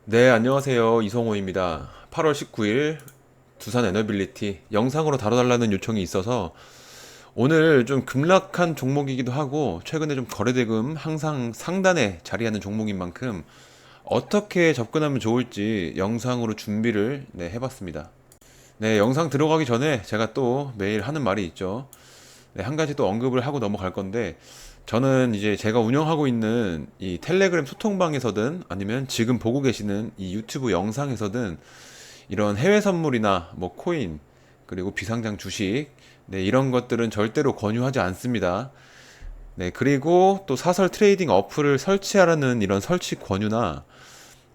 네, 안녕하세요. 이성호입니다. 8월 19일 두산 에너빌리티 영상으로 다뤄달라는 요청이 있어서 오늘 좀 급락한 종목이기도 하고 최근에 좀 거래대금 항상 상단에 자리하는 종목인 만큼 어떻게 접근하면 좋을지 영상으로 준비를 해봤습니다. 네, 영상 들어가기 전에 제가 또 매일 하는 말이 있죠. 네, 한 가지 또 언급을 하고 넘어갈 건데, 저는 이제 제가 운영하고 있는 이 텔레그램 소통방에서든 아니면 지금 보고 계시는 이 유튜브 영상에서든 이런 해외 선물이나 뭐 코인, 그리고 비상장 주식, 네, 이런 것들은 절대로 권유하지 않습니다. 네, 그리고 또 사설 트레이딩 어플을 설치하라는 이런 설치 권유나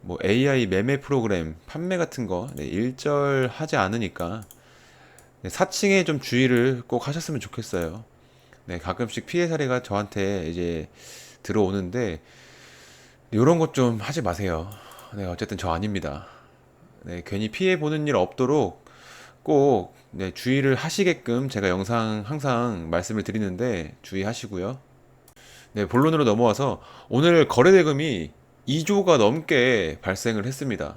뭐 AI 매매 프로그램 판매 같은 거 일절하지 않으니까 사칭에 좀 주의를 꼭 하셨으면 좋겠어요. 네, 가끔씩 피해 사례가 저한테 이제 들어오는데 이런 것 좀 하지 마세요. 네, 어쨌든 저 아닙니다. 네, 괜히 피해 보는 일 없도록 꼭 주의를 하시게끔 제가 영상 항상 말씀을 드리는데 주의하시고요. 네, 본론으로 넘어와서 오늘 거래대금이 2조가 넘게 발생을 했습니다.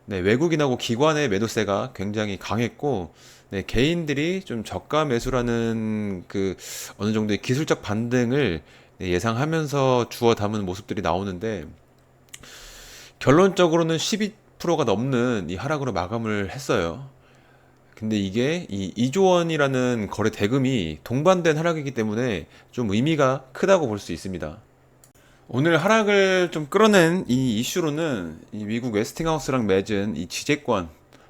네, 외국인하고 기관의 매도세가 굉장히 강했고, 네, 개인들이 좀 저가 매수라는 그 어느 정도의 기술적 반등을 예상하면서 주워 담은 모습들이 나오는데, 결론적으로는 12%가 넘는 이 하락으로 마감을 했어요. 근데 이게 이 2조 원이라는 거래 대금이 동반된 하락이기 때문에 좀 의미가 크다고 볼 수 있습니다. 오늘 하락을 좀 끌어낸 이 이슈로는 이 미국 웨스팅하우스랑 맺은 이 지재권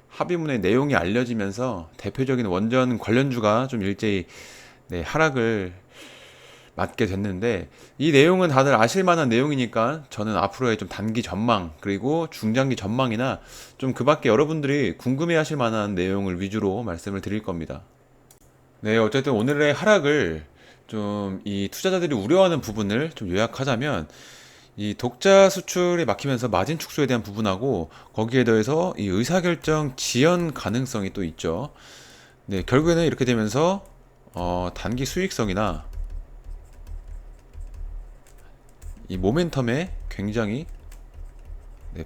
합의문의 내용이 알려지면서 대표적인 원전 관련주가 좀 일제히 하락을 맞게 됐는데, 이 내용은 다들 아실 만한 내용이니까 저는 앞으로의 좀 단기 전망 그리고 중장기 전망이나 좀 그 밖에 여러분들이 궁금해 하실 만한 내용을 위주로 말씀을 드릴 겁니다. 네, 어쨌든 오늘의 하락을 좀 이 투자자들이 우려하는 부분을 좀 요약하자면, 이 독자 수출이 막히면서 마진 축소에 대한 부분하고 거기에 더해서 이 의사결정 지연 가능성이 또 있죠. 네, 결국에는 이렇게 되면서 단기 수익성이나 이 모멘텀에 굉장히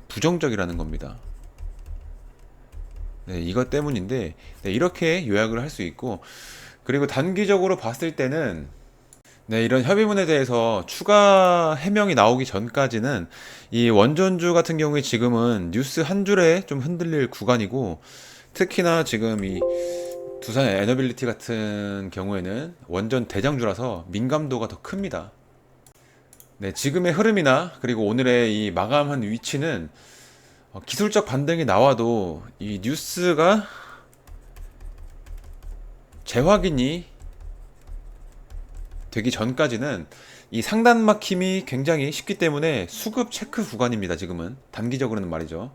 부정적이라는 겁니다. 네, 이것 때문인데 이렇게 요약을 할 수 있고, 그리고 단기적으로 봤을 때는 이런 협의문에 대해서 추가 해명이 나오기 전까지는 이 원전주 같은 경우에 지금은 뉴스 한 줄에 좀 흔들릴 구간이고, 특히나 지금 이 두산 에너빌리티 같은 경우에는 원전 대장주라서 민감도가 더 큽니다. 네, 지금의 흐름이나 그리고 오늘의 이 마감한 위치는 기술적 반등이 나와도 이 뉴스가 재확인이 되기 전까지는 이 상단 막힘이 굉장히 쉽기 때문에 수급 체크 구간입니다. 지금은 단기적으로는 말이죠.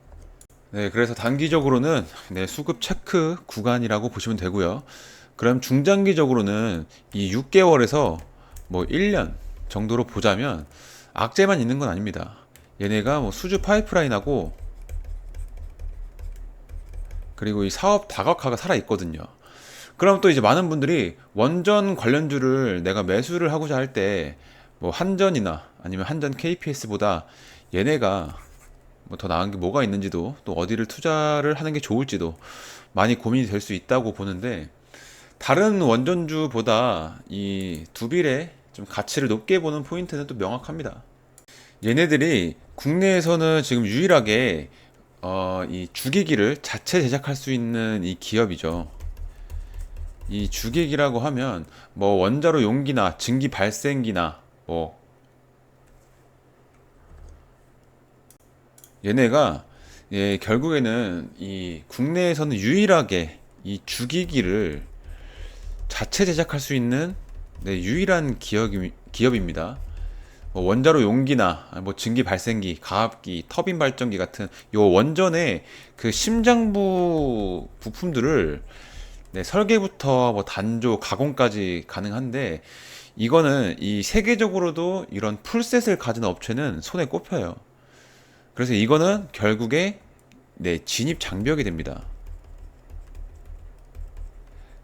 네, 그래서 단기적으로는 수급 체크 구간이라고 보시면 되고요. 그럼 중장기적으로는 이 6개월에서 뭐 1년 정도로 보자면 악재만 있는 건 아닙니다. 얘네가 뭐 수주 파이프라인하고 그리고 이 사업 다각화가 살아 있거든요. 그럼 또 이제 많은 분들이 원전 관련주를 내가 매수를 하고자 할 때 뭐 한전이나 아니면 한전 KPS보다 얘네가 뭐 더 나은 게 뭐가 있는지도, 또 어디를 투자를 하는 게 좋을지도 많이 고민이 될 수 있다고 보는데, 다른 원전주보다 이 두빌의 좀 가치를 높게 보는 포인트는 또 명확합니다. 얘네들이 국내에서는 지금 유일하게 이 주기기를 자체 제작할 수 있는 이 기업이죠. 이 주객이라고 하면 뭐 원자로 용기나 증기 발생기나 뭐 얘네가 결국에는 이 국내에서는 유일하게 이 주기기를 자체 제작할 수 있는 유일한 기업입니다. 뭐 원자로 용기나 뭐 증기 발생기, 가압기, 터빈 발전기 같은 요 원전의 그 심장부 부품들을 설계부터 뭐 단조, 가공까지 가능한데, 이거는 이 세계적으로도 이런 풀셋을 가진 업체는 손에 꼽혀요. 그래서 이거는 결국에 진입 장벽이 됩니다.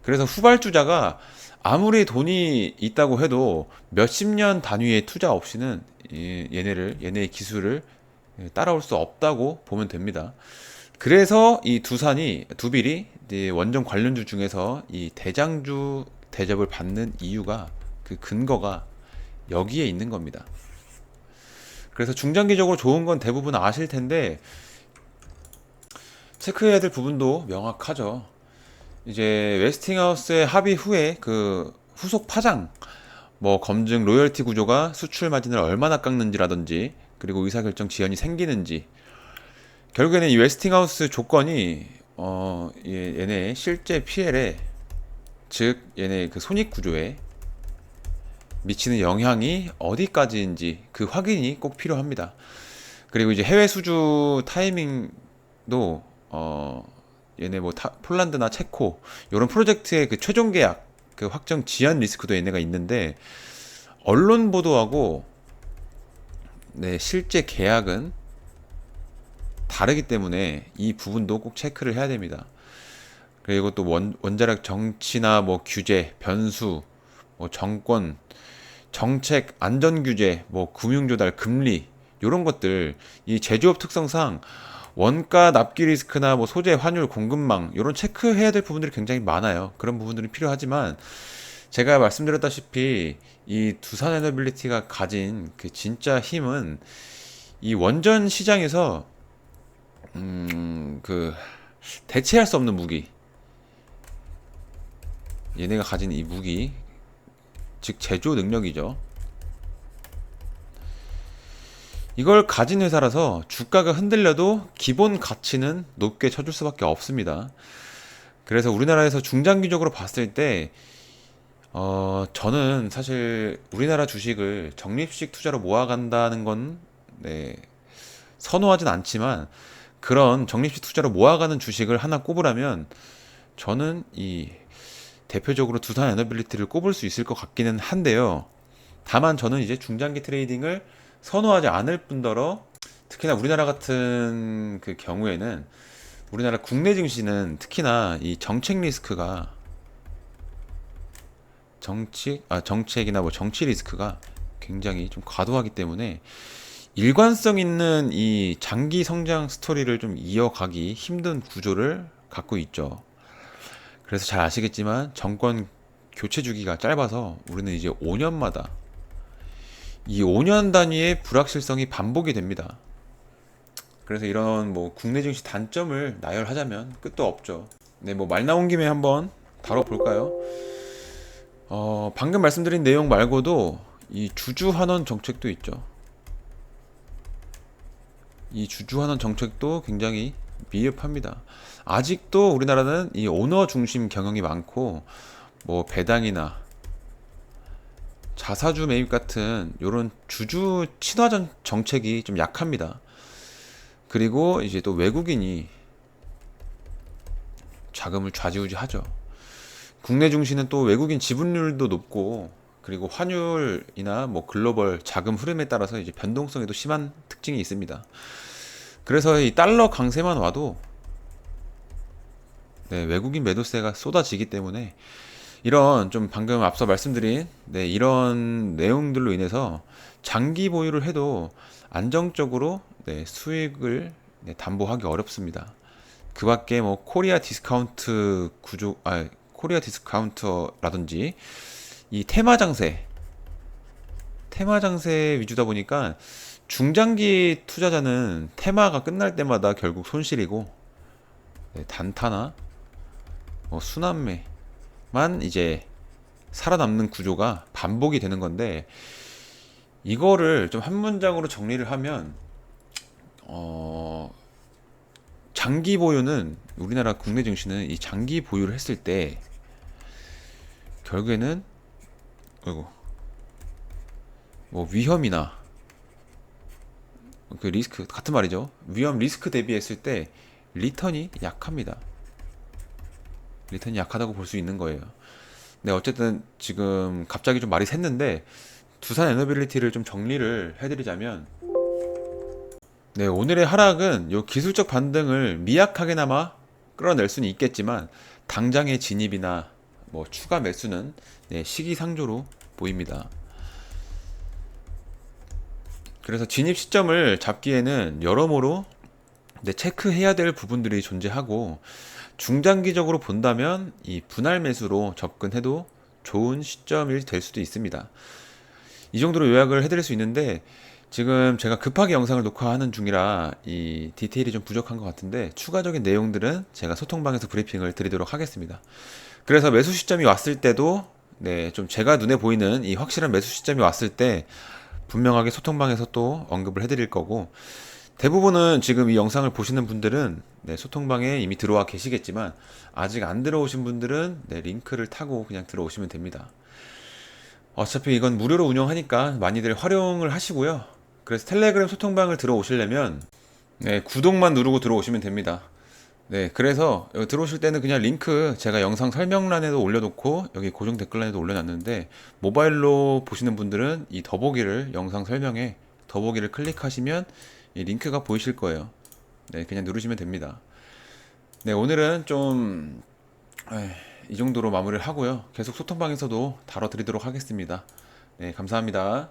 그래서 후발주자가 아무리 돈이 있다고 해도 몇십 년 단위의 투자 없이는 얘네의 기술을 따라올 수 없다고 보면 됩니다. 그래서 이 두산이 두빌이 이제 원정 관련주 중에서 이 대장주 대접을 받는 이유가 그 근거가 여기에 있는 겁니다. 그래서 중장기적으로 좋은 건 대부분 아실 텐데 체크해야 될 부분도 명확하죠. 이제 웨스팅하우스의 합의 후에 그 후속 파장, 뭐 검증 로열티 구조가 수출 마진을 얼마나 깎는지라든지, 그리고 의사결정 지연이 생기는지, 결국에는 이 웨스팅하우스 조건이 얘네 실제 PL에, 즉 얘네 그 손익 구조에 미치는 영향이 어디까지인지 그 확인이 꼭 필요합니다. 그리고 이제 해외 수주 타이밍도 얘네 뭐 폴란드나 체코 이런 프로젝트의 그 최종 계약 그 확정 지연 리스크도 얘네가 있는데, 언론 보도하고 네, 실제 계약은 다르기 때문에 이 부분도 꼭 체크를 해야 됩니다. 그리고 또 원자력 정치나 뭐 규제, 변수, 뭐 정권, 정책, 안전 규제, 뭐 금융 조달, 금리 이런 것들, 이 제조업 특성상 원가 납기 리스크나 뭐 소재, 환율, 공급망 이런 체크해야 될 부분들이 굉장히 많아요. 그런 부분들이 필요하지만 제가 말씀드렸다시피 이 두산에너빌리티가 가진 그 진짜 힘은 이 원전 시장에서 그 대체할 수 없는 무기, 얘네가 가진 이 무기, 즉 제조 능력이죠. 이걸 가진 회사라서 주가가 흔들려도 기본 가치는 높게 쳐줄 수밖에 없습니다. 그래서 우리나라에서 중장기적으로 봤을 때 저는 사실 우리나라 주식을 적립식 투자로 모아간다는 건 네, 선호하진 않지만, 그런 적립식 투자로 모아가는 주식을 하나 꼽으라면 저는 이 대표적으로 두산에너빌리티를 꼽을 수 있을 것 같기는 한데요. 다만 저는 이제 중장기 트레이딩을 선호하지 않을 뿐더러, 특히나 우리나라 같은 그 경우에는 우리나라 국내 증시는 특히나 이 정책 리스크가 정책이나 뭐 정치 리스크가 굉장히 좀 과도하기 때문에 일관성 있는 이 장기 성장 스토리를 좀 이어가기 힘든 구조를 갖고 있죠. 그래서 잘 아시겠지만 정권 교체 주기가 짧아서 우리는 이제 5년마다 이 5년 단위의 불확실성이 반복이 됩니다. 그래서 이런 뭐 국내 증시 단점을 나열하자면 끝도 없죠. 네, 뭐 말 나온 김에 한번 다뤄볼까요? 방금 말씀드린 내용 말고도 이 주주환원 정책도 있죠. 이 주주환원 정책도 굉장히 미흡합니다. 아직도 우리나라는 이 오너 중심 경영이 많고, 뭐 배당이나 자사주 매입 같은 이런 주주 친화 정책이 좀 약합니다. 그리고 이제 또 외국인이 자금을 좌지우지하죠. 국내 증시는 또 외국인 지분율도 높고, 그리고 환율이나 뭐 글로벌 자금 흐름에 따라서 이제 변동성에도 심한 특징이 있습니다. 그래서 이 달러 강세만 와도 네, 외국인 매도세가 쏟아지기 때문에, 이런 좀 방금 앞서 말씀드린 네, 이런 내용들로 인해서 장기 보유를 해도 안정적으로 네, 수익을 네, 담보하기 어렵습니다. 그 밖에 뭐 코리아 디스카운터라든지 이 테마 장세 위주다 보니까 중장기 투자자는 테마가 끝날 때마다 결국 손실이고, 네, 단타나 뭐 순환매만 이제 살아남는 구조가 반복이 되는 건데, 이거를 좀 한 문장으로 정리를 하면 장기 보유는, 우리나라 국내 증시는 이 장기 보유를 했을 때 결국에는 뭐 위험이나 그 리스크 같은 말이죠. 위험 리스크 대비했을 때 리턴이 약합니다. 리턴이 약하다고 볼 수 있는 거예요. 네, 어쨌든 지금 갑자기 좀 말이 샜는데 두산 에너빌리티를 좀 정리를 해드리자면, 네, 오늘의 하락은 요 기술적 반등을 미약하게나마 끌어낼 수는 있겠지만 당장의 진입이나 뭐 추가 매수는 네, 시기상조로 보입니다. 그래서 진입 시점을 잡기에는 여러모로 체크해야 될 부분들이 존재하고, 중장기적으로 본다면 이 분할 매수로 접근해도 좋은 시점이 될 수도 있습니다. 이 정도로 요약을 해드릴 수 있는데, 지금 제가 급하게 영상을 녹화하는 중이라 이 디테일이 좀 부족한 것 같은데, 추가적인 내용들은 제가 소통방에서 브리핑을 드리도록 하겠습니다. 그래서 매수 시점이 왔을 때도 좀 제가 눈에 보이는 이 확실한 매수 시점이 왔을 때 분명하게 소통방에서 또 언급을 해드릴 거고, 대부분은 지금 이 영상을 보시는 분들은 소통방에 이미 들어와 계시겠지만, 아직 안 들어오신 분들은 링크를 타고 그냥 들어오시면 됩니다. 어차피 이건 무료로 운영하니까 많이들 활용을 하시고요. 그래서 텔레그램 소통방을 들어오시려면 구독만 누르고 들어오시면 됩니다. 그래서 여기 들어오실 때는 그냥 링크 제가 영상 설명란에도 올려놓고 여기 고정 댓글란에도 올려놨는데, 모바일로 보시는 분들은 이 더보기를, 영상 설명에 더보기를 클릭하시면 이 링크가 보이실 거예요. 그냥 누르시면 됩니다. 오늘은 좀 이 정도로 마무리를 하고요. 계속 소통방에서도 다뤄드리도록 하겠습니다. 감사합니다.